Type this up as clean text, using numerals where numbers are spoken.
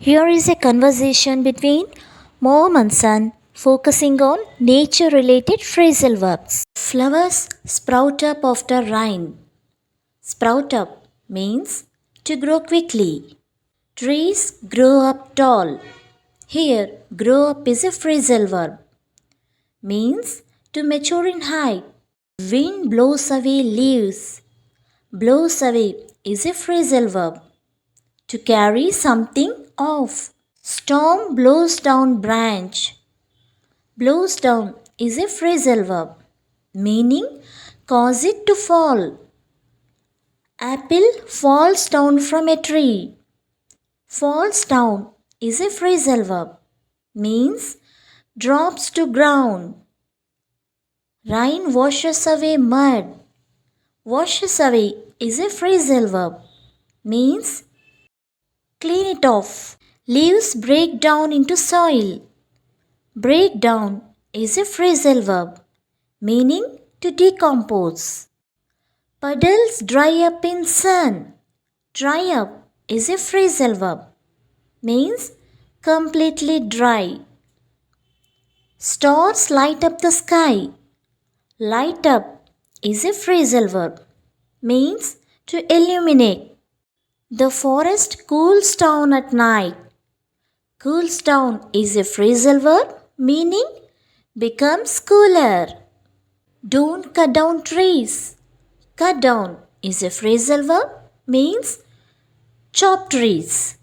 Here is a conversation between mom and son focusing on nature related phrasal verbs. Flowers sprout up after rain. Sprout up means to grow quickly. Trees grow up tall. Here, grow up is a phrasal verb. Means to mature in height. Wind blows away leaves. Blows away is a phrasal verb. To carry something off. Storm blows down branch. Blows down is a phrasal verb, meaning cause it to fall. Apple falls down from a tree. Falls down is a phrasal verb, means drops to ground. Rain washes away mud. Washes away is a phrasal verb, means clean it off. Leaves break down into soil. Break down is a phrasal verb, meaning to decompose. Puddles dry up in sun. Dry up is a phrasal verb, means completely dry. Stars light up the sky. Light up is a phrasal verb, means to illuminate. The forest cools down at night. Cools down is a phrasal verb, meaning becomes cooler. Don't cut down trees. Cut down is a phrasal verb, means chop trees.